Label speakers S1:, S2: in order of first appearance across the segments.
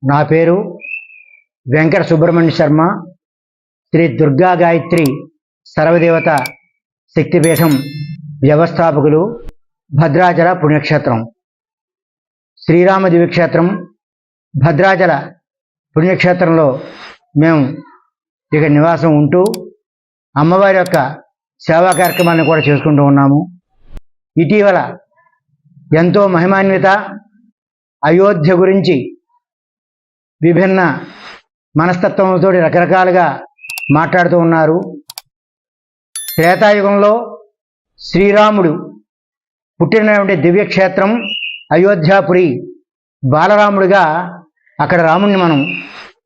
S1: నా పేరు వెంకట సుబ్రహ్మణ్య శర్మ. శ్రీ దుర్గా గాయత్రి సర్వదేవత శక్తిపీఠం వ్యవస్థాపకులు. భద్రాచల పుణ్యక్షేత్రం, శ్రీరామ దివ్యక్షేత్రం భద్రాచల పుణ్యక్షేత్రంలో మేము ఇక్కడ నివాసం ఉంటూ అమ్మవారి యొక్క సేవా కార్యక్రమాన్ని కూడా చేసుకుంటూ ఉన్నాము. ఇటీవల ఎంతో మహిమాన్విత అయోధ్య గురించి విభిన్న మనస్తత్వంతో రకరకాలుగా మాట్లాడుతూ ఉన్నారు. త్రేతాయుగంలో శ్రీరాముడు పుట్టినటువంటి దివ్యక్షేత్రం అయోధ్యాపురి. బాలరాముడిగా అక్కడ రాముడిని మనం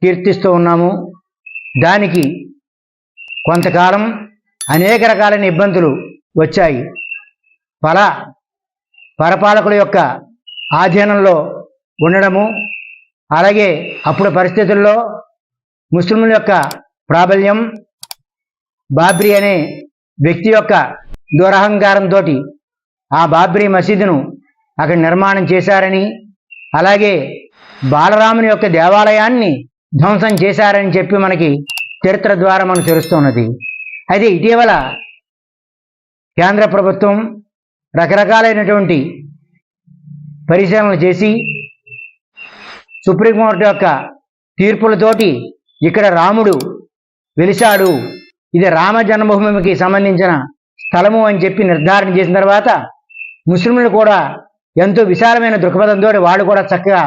S1: కీర్తిస్తూ ఉన్నాము. దానికి కొంతకాలం అనేక రకాలైన ఇబ్బందులు వచ్చాయి. పరపాలకుల యొక్క ఆధీనంలో ఉండడము, అలాగే అప్పుడు పరిస్థితుల్లో ముస్లింల యొక్క ప్రాబల్యం, బాబ్రీ అనే వ్యక్తి యొక్క దురహంకారంతో ఆ బాబ్రీ మసీదును అక్కడ నిర్మాణం చేశారని, అలాగే బాలరాముని యొక్క దేవాలయాన్ని ధ్వంసం చేశారని చెప్పి మనకి చరిత్ర ద్వారా మనకు తెలుస్తున్నది. అయితే ఇటీవల కేంద్ర ప్రభుత్వం రకరకాలైనటువంటి పరిశీలనలు చేసి సుప్రీంకోర్టు యొక్క తీర్పులతోటి ఇక్కడ రాముడు వెలిశాడు, ఇది రామ జన్మభూమికి సంబంధించిన స్థలము అని చెప్పి నిర్ధారణ చేసిన తర్వాత ముస్లింలు కూడా ఎంతో విశాలమైన దృక్పథంతో వాళ్ళు కూడా చక్కగా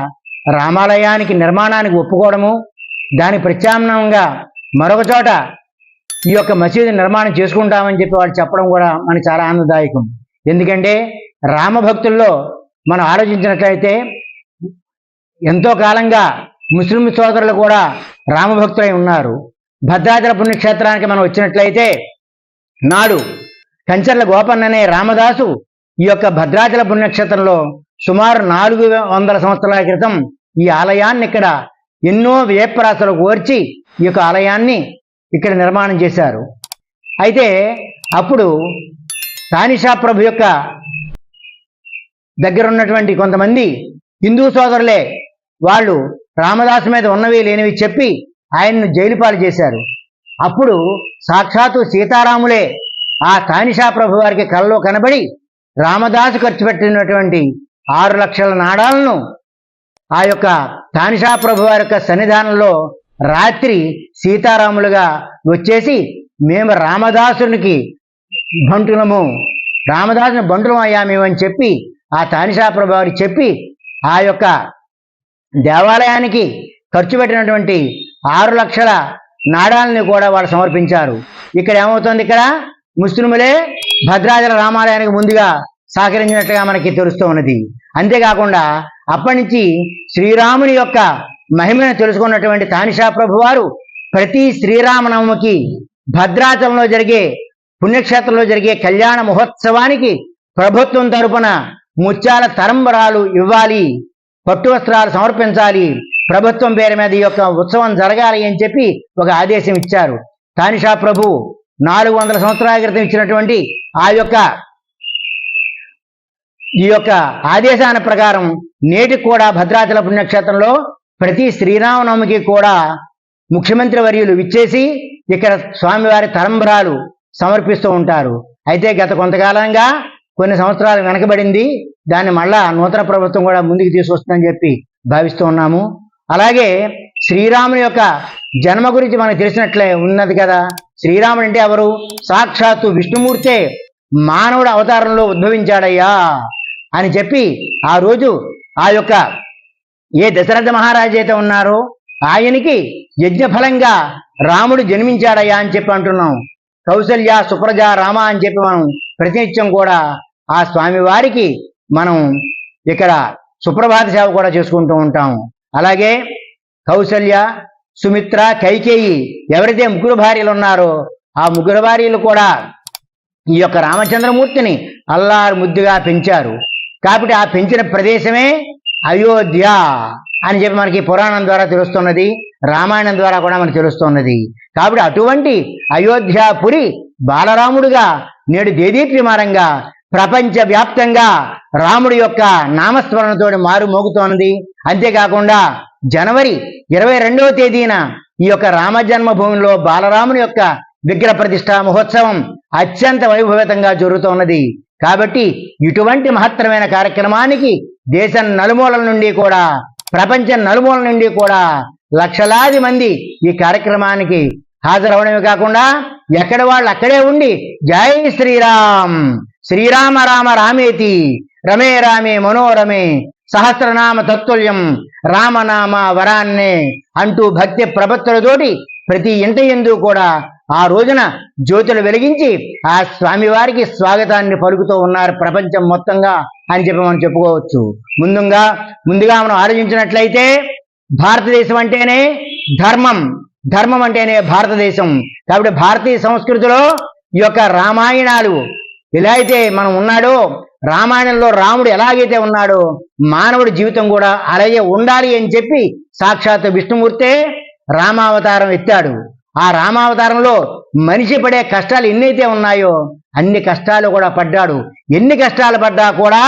S1: రామాలయానికి నిర్మాణానికి ఒప్పుకోవడము, దాని ప్రత్యామ్నాయంగా మరొక చోట ఈ యొక్క మసీదు నిర్మాణం చేసుకుంటామని చెప్పి వాళ్ళు చెప్పడం కూడా మనకు చాలా ఆనందదాయకం. ఎందుకంటే రామభక్తుల్లో మనం ఆలోచించినట్లయితే ఎంతో కాలంగా ముస్లిం సోదరులు కూడా రామభక్తులై ఉన్నారు. భద్రాచల పుణ్యక్షేత్రానికి మనం వచ్చినట్లయితే నాడు కంచర్ల గోపన్న అనే రామదాసు ఈ యొక్క భద్రాచల పుణ్యక్షేత్రంలో సుమారు 400 సంవత్సరాల క్రితం ఈ ఆలయాన్ని ఇక్కడ ఎన్నో వ్యయప్రాసలు కోర్చి ఈ యొక్క ఆలయాన్ని ఇక్కడ నిర్మాణం చేశారు. అయితే అప్పుడు తానిషా ప్రభు యొక్క దగ్గర ఉన్నటువంటి కొంతమంది హిందూ సోదరులే వాళ్ళు రామదాసు మీద ఉన్నవి లేనివి చెప్పి ఆయన్ను జైలు పాలు చేశారు. అప్పుడు సాక్షాత్తు సీతారాములే ఆ తానిషా ప్రభు వారికి కలలో కనబడి రామదాసు ఖర్చు పెట్టినటువంటి 6 లక్షల నాణాలను ఆ యొక్క తానిషా ప్రభు వారి యొక్క సన్నిధానంలో రాత్రి సీతారాములుగా వచ్చేసి, మేము రామదాసునికి బంటులము, రామదాసుని బంటులం అయ్యా మేమని చెప్పి ఆ తానిషా ప్రభు వారికి చెప్పి ఆ యొక్క దేవాలయానికి ఖర్చు పెట్టినటువంటి 6 లక్షల నాణాలని కూడా వాళ్ళు సమర్పించారు. ఇక్కడ ఏమవుతుంది, ఇక్కడ ముస్లిములే భద్రాచల రామాలయానికి ముందుగా సహకరించినట్లుగా మనకి తెలుస్తూ ఉన్నది. అంతేకాకుండా అప్పటి నుంచి శ్రీరాముని యొక్క మహిమను తెలుసుకున్నటువంటి తానిషా ప్రభు వారు ప్రతి శ్రీరామనవమికి భద్రాచలంలో జరిగే పుణ్యక్షేత్రంలో జరిగే కళ్యాణ మహోత్సవానికి ప్రభుత్వం తరపున ముత్యాల తరంబరాలు ఇవ్వాలి, పట్టు వస్త్రాలు సమర్పించాలి, ప్రభుత్వం పేరు మీద ఈ యొక్క ఉత్సవం జరగాలి అని చెప్పి ఒక ఆదేశం ఇచ్చారు. తానిషా ప్రభు 400 సంవత్సరాల క్రితం ఇచ్చినటువంటి ఈ యొక్క ఆదేశాల ప్రకారం నేటికి కూడా భద్రాచల పుణ్యక్షేత్రంలో ప్రతి శ్రీరామనవమికి కూడా ముఖ్యమంత్రి వర్యులు విచ్చేసి ఇక్కడ స్వామివారి తరంబరాలు సమర్పిస్తూ ఉంటారు. అయితే గత కొంతకాలంగా కొన్ని సంవత్సరాలు వెనకబడింది, దాన్ని మళ్ళా నూతన ప్రభుత్వం కూడా ముందుకు తీసుకొస్తుందని చెప్పి భావిస్తూ ఉన్నాము. అలాగే శ్రీరాముని యొక్క జన్మ గురించి మనకు తెలిసినట్లే ఉన్నది కదా. శ్రీరాముడు అంటే ఎవరు? సాక్షాత్తు విష్ణుమూర్తే మానవుడు అవతారంలో ఉద్భవించాడయ్యా అని చెప్పి ఆ రోజు ఆ యొక్క ఏ దశరథ మహారాజు అయితే ఉన్నారో ఆయనకి యజ్ఞఫలంగా రాముడు జన్మించాడయ్యా అని చెప్పి అంటున్నాం. కౌసల్య సుప్రజ రామ అని చెప్పి మనం ప్రతినిత్యం కూడా ఆ స్వామి వారికి మనం ఇక్కడ సుప్రభాత సేవ కూడా చేసుకుంటూ ఉంటాము. అలాగే కౌసల్య, సుమిత్ర, కైకేయి ఎవరైతే 3 భార్యలు ఉన్నారో ఆ 3 భార్యలు కూడా ఈ యొక్క రామచంద్రమూర్తిని అల్లారు ముద్దుగా పెంచారు. కాబట్టి ఆ పెంచిన ప్రదేశమే అయోధ్య అని చెప్పి మనకి పురాణం ద్వారా తెలుస్తున్నది, రామాయణం ద్వారా కూడా మనకు తెలుస్తున్నది. కాబట్టి అటువంటి అయోధ్యాపురి బాలరాముడుగా నేడు దేదీప్యమానంగా ప్రపంచవ్యాప్తంగా రాముడి యొక్క నామస్మరణతో మారు మోగుతోంది. అంతేకాకుండా జనవరి 22వ తేదీన ఈ యొక్క రామ జన్మభూమిలో బాలరాముని యొక్క విగ్రహ ప్రతిష్ఠా మహోత్సవం అత్యంత వైభవితంగా జరుగుతున్నది. కాబట్టి ఇటువంటి మహత్తరమైన కార్యక్రమానికి దేశం నలుమూలల నుండి కూడా, ప్రపంచం నలుమూలల నుండి కూడా లక్షలాది మంది ఈ కార్యక్రమానికి హాజరవడమే కాకుండా ఎక్కడ వాళ్ళు అక్కడే ఉండి జై శ్రీరామ్, శ్రీరామ రామ రామేతి, రమే రామే మనోరమే, సహస్రనామ తత్తుల్యం, రామనామ వరాన్నే అంటూ భక్తి ప్రపత్తులతోటి ప్రతి ఇంట యందు కూడా ఆ రోజున జ్యోతులు వెలిగించి ఆ స్వామివారికి స్వాగతాన్ని పలుకుతూ ఉన్నారు ప్రపంచం మొత్తంగా అని చెప్పి మనం చెప్పుకోవచ్చు. ముందుగా మనం ఆలోచించినట్లయితే భారతదేశం అంటేనే ధర్మం, ధర్మం అంటేనే భారతదేశం. కాబట్టి భారతీయ సంస్కృతిలో ఈ యొక్క రామాయణాలు ఎలా అయితే మనం ఉన్నాడో, రామాయణంలో రాముడు ఎలాగైతే ఉన్నాడో మానవుడి జీవితం కూడా అలాగే ఉండాలి అని చెప్పి సాక్షాత్ విష్ణుమూర్తే రామావతారం ఎత్తాడు. ఆ రామావతారంలో మనిషి పడే కష్టాలు ఎన్నైతే ఉన్నాయో అన్ని కష్టాలు కూడా పడ్డాడు. ఎన్ని కష్టాలు పడ్డా కూడా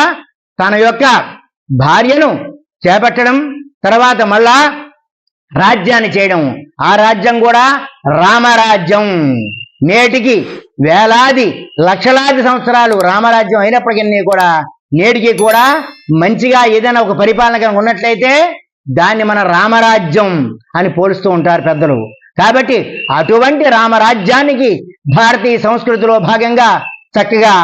S1: తన యొక్క భార్యను చేపట్టడం, తర్వాత మళ్ళా రాజ్యాన్ని చేయడం, ఆ రాజ్యం కూడా రామరాజ్యం. నేటికి వేలాది లక్షలాది సంవత్సరాలు రామరాజ్యం అయినప్పటికీ కూడా నేటికి కూడా మంచిగా ఏదైనా ఒక పరిపాలన కనుక ఉన్నట్లయితే దాన్ని మన రామరాజ్యం అని పోలుస్తూ ఉంటారు పెద్దలు. కాబట్టి అటువంటి రామరాజ్యానికి భారతీయ సంస్కృతిలో భాగంగా చక్కగా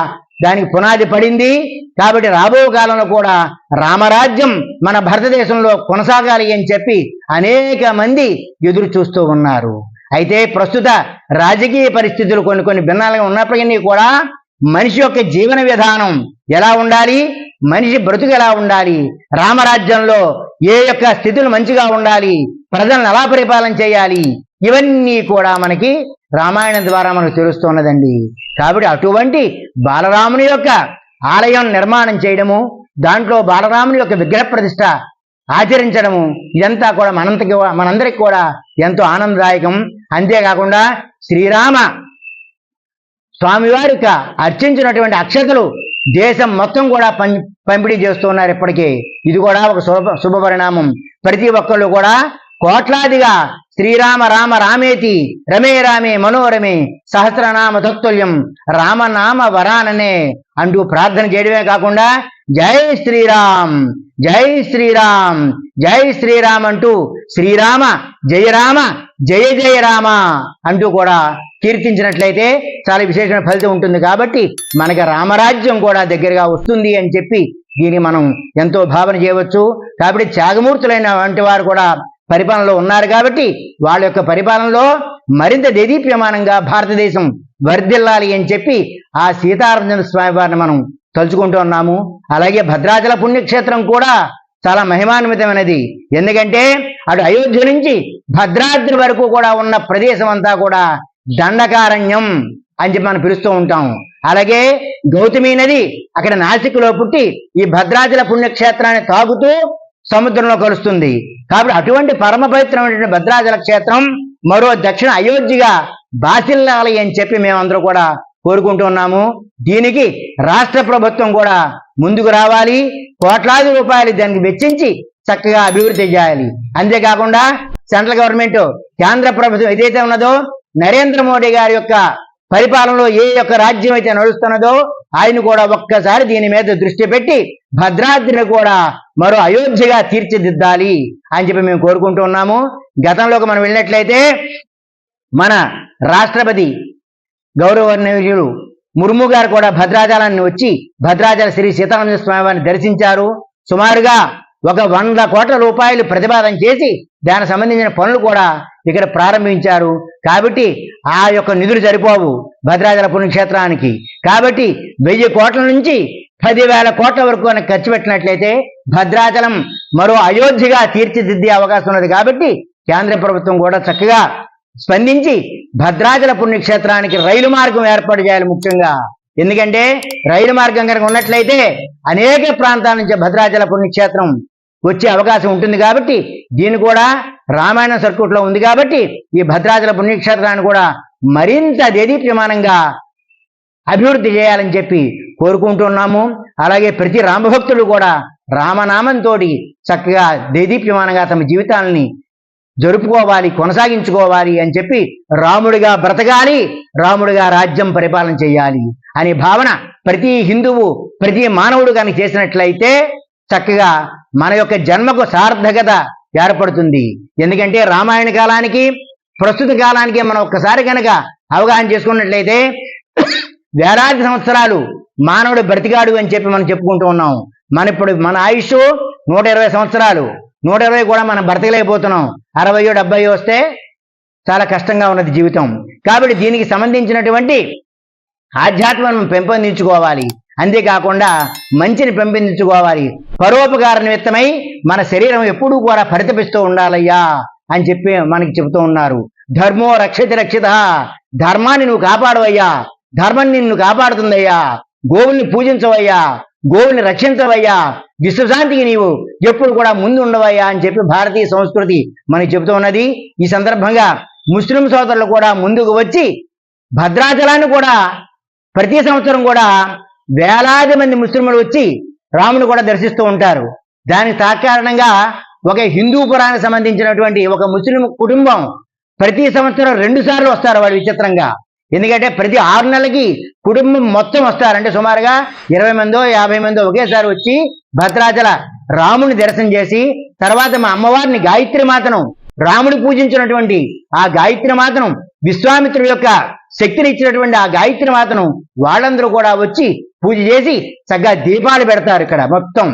S1: దానికి పునాది పడింది. కాబట్టి రాబో కాలంలో కూడా రామరాజ్యం మన భారతదేశంలో కొనసాగాలి అని చెప్పి అనేక మంది ఎదురు చూస్తూ ఉన్నారు. అయితే ప్రస్తుత రాజకీయ పరిస్థితులు కొన్ని భిన్నాలుగా ఉన్నప్పటికీ కూడా మనిషి యొక్క జీవన విధానం ఎలా ఉండాలి, మనిషి బ్రతుకు ఎలా ఉండాలి, రామరాజ్యంలో ఏ యొక్క స్థితులు మంచిగా ఉండాలి, ప్రజలను ఎలా పరిపాలన చేయాలి, ఇవన్నీ కూడా మనకి రామాయణం ద్వారా మనకు తెలుస్తున్నదండి. కాబట్టి అటువంటి బాలరాముని యొక్క ఆలయం నిర్మాణం చేయడము, దాంట్లో బాలరాముని యొక్క విగ్రహ ప్రతిష్ఠ ఆచరించడము, ఇదంతా కూడా మనందరికి కూడా ఎంతో ఆనందదాయకం. అంతేకాకుండా శ్రీరామ స్వామివారికి అర్చించినటువంటి అక్షతలు దేశం మొత్తం కూడా పంపిణీ చేస్తున్నారు ఇప్పటికీ. ఇది కూడా ఒక శుభ పరిణామం. ప్రతి ఒక్కళ్ళు కూడా కోట్లాదిగా శ్రీరామ రామ రామేతి, రమే రామే మనోరమే, సహస్రనామ తత్తుల్యం, రామనామ వరాననే అంటూ ప్రార్థన చేయడమే కాకుండా జై శ్రీరామ్, జై శ్రీరామ్, జై శ్రీరామ్ అంటూ శ్రీరామ జయ రామ, జయ జయ రామ అంటూ కూడా కీర్తించినట్లయితే చాలా విశేషమైన ఫలితం ఉంటుంది. కాబట్టి మనకి రామరాజ్యం కూడా దగ్గరగా వస్తుంది అని చెప్పి దీన్ని మనం ఎంతో భావన చేయవచ్చు. కాబట్టి త్యాగమూర్తులైన వంటి వారు కూడా పరిపాలనలో ఉన్నారు. కాబట్టి వాళ్ళ యొక్క పరిపాలనలో మరింత దేదీప్యమానంగా భారతదేశం వర్ధిల్లాలి అని చెప్పి ఆ సీతారామచంద్ర స్వామి వారిని మనం తలుచుకుంటూ ఉన్నాము. అలాగే భద్రాచల పుణ్యక్షేత్రం కూడా చాలా మహిమాన్వితమైనది. ఎందుకంటే అటు అయోధ్య నుంచి భద్రాద్రి వరకు కూడా ఉన్న ప్రదేశం అంతా కూడా దండకారణ్యం అని చెప్పి మనం పిలుస్తూ ఉంటాం. అలాగే గౌతమి నది అక్కడ నాసిక్లో పుట్టి ఈ భద్రాచల పుణ్యక్షేత్రాన్ని తాగుతూ సముద్రంలో కలుస్తుంది. కాబట్టి అటువంటి పరమ పవిత్రమైనటువంటి భద్రాచల క్షేత్రం మరో దక్షిణ అయోధ్యగా బాసిల్లాలి అని చెప్పి మేమందరూ కూడా కోరుకుంటూ ఉన్నాము. దీనికి రాష్ట్ర ప్రభుత్వం కూడా ముందుకు రావాలి, కోట్లాది రూపాయలు దానికి వెచ్చించి చక్కగా అభివృద్ధి చేయాలి. అంతేకాకుండా సెంట్రల్ గవర్నమెంట్, కేంద్ర ప్రభుత్వం ఏదైతే ఉన్నదో నరేంద్ర మోడీ గారి యొక్క పరిపాలనలో ఏ యొక్క రాజ్యం అయితే నడుస్తున్నదో ఆయన కూడా ఒక్కసారి దీని మీద దృష్టి పెట్టి భద్రాద్రిని కూడా మరో అయోధ్యగా తీర్చిదిద్దాలి అని చెప్పి మేము కోరుకుంటూ ఉన్నాము. గతంలోకి మనం వెళ్ళినట్లయితే మన రాష్ట్రపతి గౌరవనీయులు ముర్ము గారు కూడా భద్రాచలాన్ని వచ్చి భద్రాచల శ్రీ సీతారామచంద్ర స్వామి వారిని దర్శించారు. సుమారుగా 100 కోట్ల రూపాయలు ప్రతిపాదన చేసి దానికి సంబంధించిన పనులు కూడా ఇక్కడ ప్రారంభించారు. కాబట్టి ఆ యొక్క నిధులు సరిపోవు భద్రాచల పుణ్యక్షేత్రానికి. కాబట్టి 1000 కోట్ల నుంచి 10,000 కోట్ల వరకు ఖర్చు పెట్టినట్లయితే భద్రాచలం మరో అయోధ్యగా తీర్చిదిద్దే అవకాశం ఉన్నది. కాబట్టి కేంద్ర ప్రభుత్వం కూడా చక్కగా స్పందించి భద్రాచల పుణ్యక్షేత్రానికి రైలు మార్గం ఏర్పాటు చేయాలి ముఖ్యంగా. ఎందుకంటే రైలు మార్గం కనుక ఉన్నట్లయితే అనేక ప్రాంతాల నుంచి భద్రాచల పుణ్యక్షేత్రం వచ్చే అవకాశం ఉంటుంది. కాబట్టి దీన్ని కూడా రామాయణ సర్క్యూట్లో ఉంది. కాబట్టి ఈ భద్రాచల పుణ్యక్షేత్రాన్ని కూడా మరింత దేదీప్యమానంగా అభివృద్ధి చేయాలని చెప్పి కోరుకుంటున్నాము. అలాగే ప్రతి రామభక్తుడు కూడా రామనామంతో చక్కగా దేదీప్యమానంగా తమ జీవితాలని జరుపుకోవాలి, కొనసాగించుకోవాలి అని చెప్పి రాముడిగా బ్రతకాలి, రాముడిగా రాజ్యం పరిపాలన చేయాలి అనే భావన ప్రతి హిందువు, ప్రతి మానవుడు కనుక చేసినట్లయితే చక్కగా మన యొక్క జన్మకు సార్థకత ఏర్పడుతుంది. ఎందుకంటే రామాయణ కాలానికి ప్రస్తుత కాలానికి మనం ఒక్కసారి కనుక అవగాహన చేసుకున్నట్లయితే వేలాది సంవత్సరాలు మానవుడు బ్రతికాడు అని చెప్పి మనం చెప్పుకుంటూ ఉన్నాం. మన ఆయుష్ 120 సంవత్సరాలు, 120 కూడా మనం బ్రతకలేకపోతున్నాం. 60 70 వస్తే చాలా కష్టంగా ఉన్నది జీవితం. కాబట్టి దీనికి సంబంధించినటువంటి ఆధ్యాత్మం పెంపొందించుకోవాలి, అంతేకాకుండా మంచిని పెంపొందించుకోవాలి. పరోపకార నిమిత్తమై మన శరీరం ఎప్పుడూ కూడా పరితపిస్తూ ఉండాలయ్యా అని చెప్పి మనకి చెబుతూ ఉన్నారు. ధర్మో రక్షతి రక్షిత, ధర్మాన్ని నువ్వు కాపాడవయ్యా, ధర్మం నిన్ను కాపాడుతుందయ్యా, గోవుల్ని పూజించవయ్యా, గోవుల్ని రక్షించవయ్యా, విశ్వశాంతికి నీవు ఎప్పుడు కూడా ముందు ఉండవయ్యా అని చెప్పి భారతీయ సంస్కృతి మనకి చెబుతూ ఉన్నది. ఈ సందర్భంగా ముస్లిం సోదరులు కూడా ముందుకు వచ్చి భద్రాచలాన్ని కూడా ప్రతి సంవత్సరం కూడా వేలాది మంది ముస్లింలు వచ్చి రాముని కూడా దర్శిస్తూ ఉంటారు. దానికి సాకారణంగా ఒక హిందూ పురాణానికి సంబంధించినటువంటి ఒక ముస్లిం కుటుంబం ప్రతి సంవత్సరం 2 సార్లు వస్తారు. వాళ్ళు విచిత్రంగా, ఎందుకంటే ప్రతి 6 నెలలకి కుటుంబం మొత్తం వస్తారు. అంటే సుమారుగా 20 మందో 50 మందో ఒకేసారి వచ్చి భద్రాచల రాముని దర్శనం చేసి తర్వాత మా అమ్మవారిని గాయత్రి మాతను, రాముడు పూజించినటువంటి ఆ గాయత్రి మాతను, విశ్వామిత్రుడి యొక్క శక్తిని ఇచ్చినటువంటి ఆ గాయత్రి మాతను వాళ్ళందరూ కూడా వచ్చి పూజ చేసి చక్కగా దీపాలు పెడతారు ఇక్కడ మొత్తం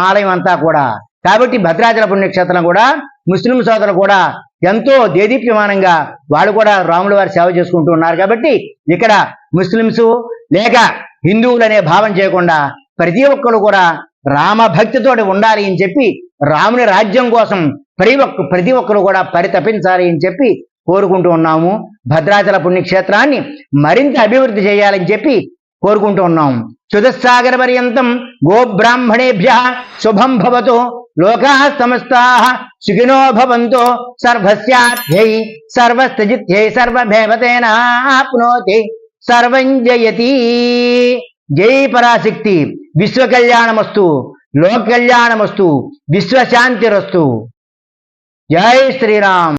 S1: ఆలయం అంతా కూడా. కాబట్టి భద్రాచల పుణ్యక్షేత్రం కూడా ముస్లిం సోదరులు కూడా ఎంతో దేదీప్యమానంగా వాళ్ళు కూడా రాముల వారి సేవ చేసుకుంటూ ఉన్నారు. కాబట్టి ఇక్కడ ముస్లింసు లేక హిందువులు అనే భావం చేయకుండా ప్రతి ఒక్కరు కూడా రామభక్తితో ఉండాలి అని చెప్పి రాముని రాజ్యం కోసం ప్రతి ఒక్కరు కూడా పరితపించాలి అని చెప్పి కోరుకుంటూ ఉన్నాము. భద్రాచల పుణ్యక్షేత్రాన్ని మరింత అభివృద్ధి చేయాలని చెప్పి కోరుకుంటూ ఉన్నాం. చతుస్సాగర పర్యంతం గోబ్రాహ్మణేభ్య శుభం భవతు, లోకాః సమస్తాః సుఖినో భవంతు, సర్వస్యార్థ్యై సర్వస్థజిత్యై సర్వభేవతేనాప్నోతి సర్వం జయతి. జై పరాశక్తి. విశ్వ కళ్యాణమస్తు, లోక కళ్యాణమస్తు, విశ్వశాంతిరస్తు. జై శ్రీరామ్.